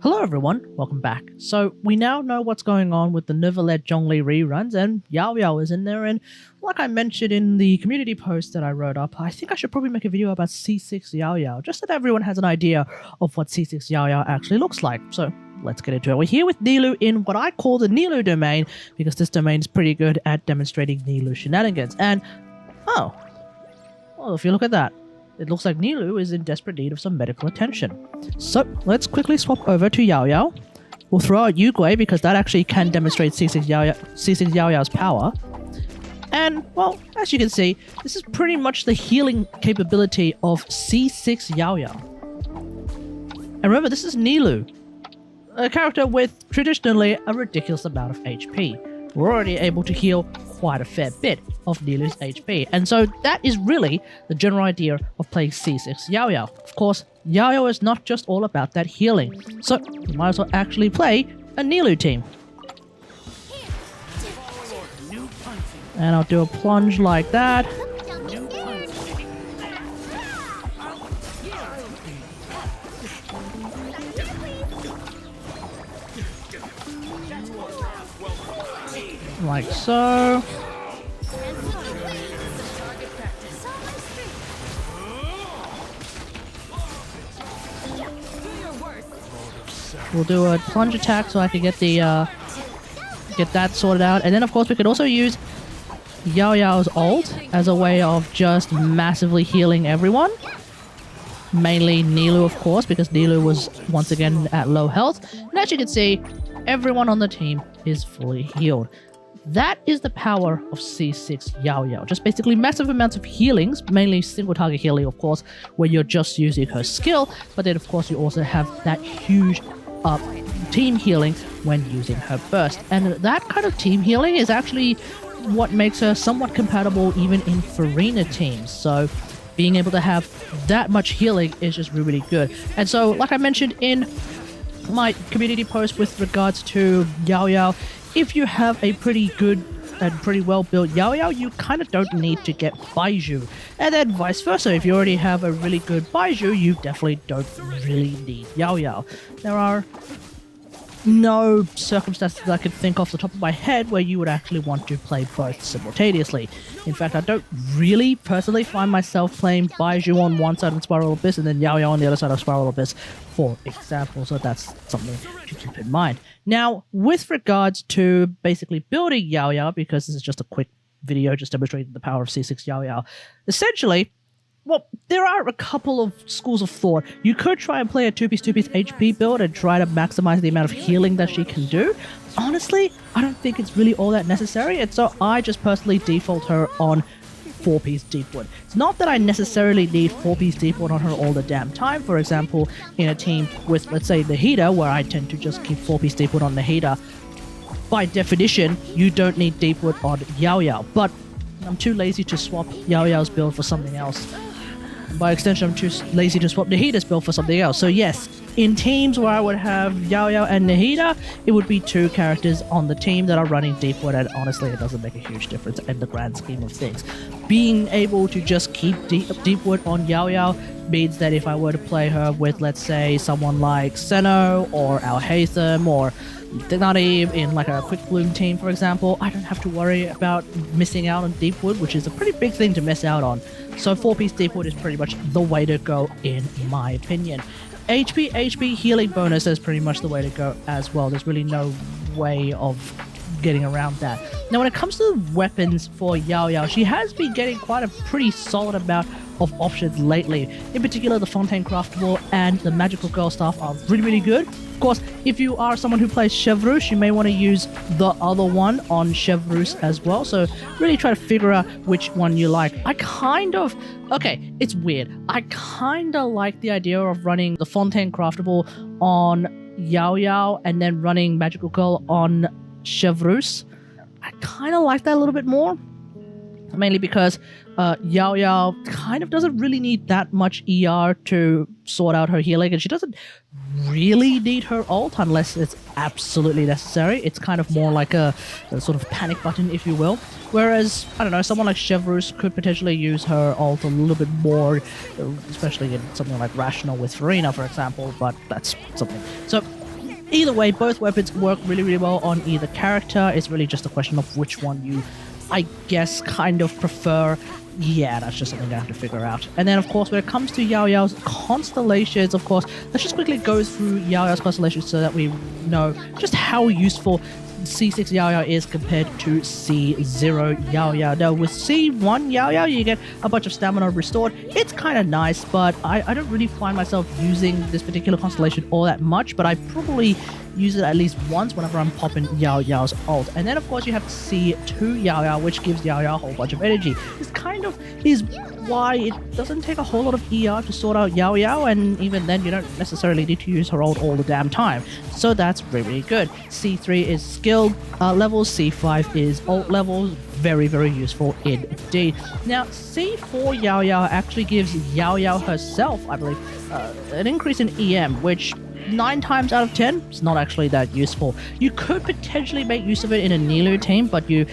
Hello everyone, welcome back. So we now know what's going on with the Neuvillette Zhongli reruns, and Yaoyao is in there, and like I mentioned in the community post that I wrote up, I think I should probably make a video about C6 Yaoyao, just so that everyone has an idea of what C6 Yaoyao actually looks like. So let's get into it. We're here with Nilou in what I call the Nilou domain, because this domain is pretty good at demonstrating Nilou shenanigans. And, well, if you look at that, it looks like Nilou is in desperate need of some medical attention. So let's quickly swap over to Yaoyao. We'll throw out Yugui because that actually can demonstrate C6 Yaoyao's power. And, well, as you can see, this is pretty much the healing capability of C6 Yaoyao. And remember, this is Nilou, a character with traditionally a ridiculous amount of HP. We're already able to heal quite a fair bit of Nilou's HP, and so that is really the general idea of playing C6 Yaoyao. Of course, Yaoyao is not just all about that healing, so you might as well actually play a Nilou team. And I'll do a plunge like that. Like so. We'll do a plunge attack so I can get the get that sorted out, and then of course we could also use Yaoyao's ult as a way of just massively healing everyone. Mainly Nilou, of course, because Nilou was once again at low health, and as you can see, everyone on the team is fully healed. That is the power of C6 Yaoyao. Just basically massive amounts of healings, mainly single target healing, of course, where you're just using her skill, but then of course you also have that huge team healing when using her burst. And that kind of team healing is actually what makes her somewhat compatible even in Farina teams. So being able to have that much healing is just really, really good. And so, like I mentioned in my community post with regards to Yaoyao, if you have a pretty good and pretty well-built Yaoyao, you kind of don't need to get Baizhu. And then vice versa, if you already have a really good Baizhu, you definitely don't really need Yaoyao. There are no circumstances that I can think off the top of my head where you would actually want to play both simultaneously. In fact, I don't really personally find myself playing Baizhu on one side of Spiral Abyss and then Yaoyao on the other side of Spiral Abyss, for example, so that's something to keep in mind. Now, with regards to basically building Yaoyao, because this is just a quick video just demonstrating the power of C6 Yaoyao, essentially, well, there are a couple of schools of thought. You could try and play a 2-piece HP build and try to maximize the amount of healing that she can do. Honestly, I don't think it's really all that necessary, and so I just personally default her on 4-piece Deepwood. It's not that I necessarily need 4-piece Deepwood on her all the damn time. For example, in a team with, let's say, Nahida, where I tend to just keep 4-piece Deepwood on Nahida, by definition, you don't need Deepwood on Yaoyao, but I'm too lazy to swap Yaoyao's build for something else. By extension, I'm too lazy to swap Nahida's build for something else. So yes, in teams where I would have Yaoyao and Nahida, it would be two characters on the team that are running Deepwood, and honestly, it doesn't make a huge difference in the grand scheme of things. Being able to just keep Deepwood on Yaoyao means that if I were to play her with, let's say, someone like Seno or Al-Haytham or Denari in like a Quick Bloom team, for example, I don't have to worry about missing out on Deepwood, which is a pretty big thing to miss out on. So 4-piece Deepwood is pretty much the way to go, in my opinion. HP healing bonus is pretty much the way to go as well. There's really no way of getting around that. Now, when it comes to weapons for Yaoyao, she has been getting quite a pretty solid amount of options lately. In particular, the Fontaine Craftable and the Magical Girl staff are really, really good. Of course, if you are someone who plays Chevreuse, you may want to use the other one on Chevreuse as well. So really try to figure out which one you like. Okay, it's weird. I kind of like the idea of running the Fontaine Craftable on Yaoyao and then running Magical Girl on Chevreuse. I kind of like that a little bit more, mainly because Yaoyao kind of doesn't really need that much ER to sort out her healing, and she doesn't really need her ult unless it's absolutely necessary. It's kind of more like a sort of panic button, if you will. Whereas, I don't know, someone like Chevreuse could potentially use her ult a little bit more, especially in something like Rational with Farina, for example, but that's something. So, Either way, both weapons work really, really well on either character. It's really just a question of which one you, I guess, kind of prefer. Yeah, that's just something I have to figure out. And then, of course, when it comes to Yaoyao's Constellations, of course, let's just quickly go through Yaoyao's Constellations so that we know just how useful C6 Yaoyao is compared to C0 Yaoyao. Now, with C1 Yaoyao, you get a bunch of stamina restored. It's kind of nice, but I don't really find myself using this particular constellation all that much, but I probably use it at least once whenever I'm popping Yaoyao's ult. And then, of course, you have C2 Yaoyao, which gives Yaoyao a whole bunch of energy. This kind of is why it doesn't take a whole lot of ER to sort out Yaoyao, and even then, you don't necessarily need to use her ult all the damn time. So that's really, really good. C3 is skill levels, C5 is ult levels. Very, very useful indeed. Now, C4 Yaoyao actually gives Yaoyao herself, I believe, an increase in EM, which 9 times out of 10 is not actually that useful. You could potentially make use of it in a Nilou team, but you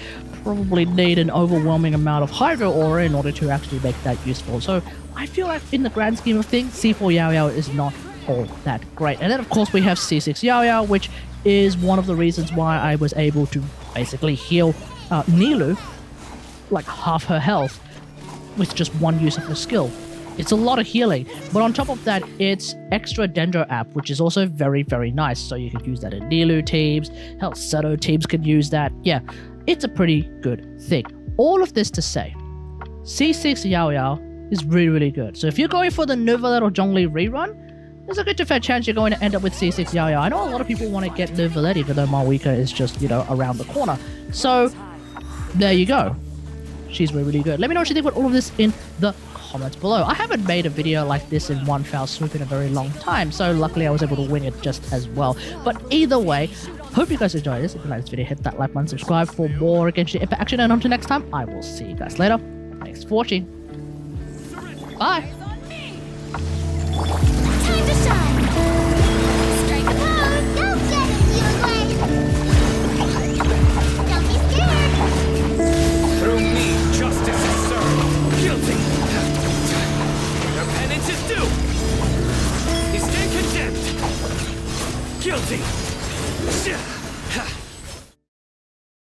probably need an overwhelming amount of Hydro Aura in order to actually make that useful. So I feel like in the grand scheme of things, C4 Yaoyao is not all that great. And then, of course, we have C6 Yaoyao, which is one of the reasons why I was able to basically heal Nilou like half her health with just one use of her skill. It's a lot of healing, but on top of that, it's extra Dendro App, which is also very, very nice. So you can use that in Nilou teams, hell, Seto teams can use that. Yeah, it's a pretty good thing. All of this to say, C6 Yaoyao is really, really good. So if you're going for the Neuvillette or Zhongli rerun, there's a good to fair chance you're going to end up with C6 Yaoyao. I know a lot of people want to get Neuvillette, even though Malwika is just, you know, around the corner. So there you go. She's really, really good. Let me know what you think about all of this in the comments below. I haven't made a video like this in one foul swoop in a very long time, so luckily I was able to wing it just as well. But either way, hope you guys enjoyed this. If you like this video, hit that like button, subscribe for more Genshin Impact action, and until next time, I will see you guys later. Thanks for watching. Bye! Time to shine! Strike a pose! Go get it, Liyue! Don't be scared! Through me, justice is served. Guilty. Your penance is due. You stand condemned. Guilty.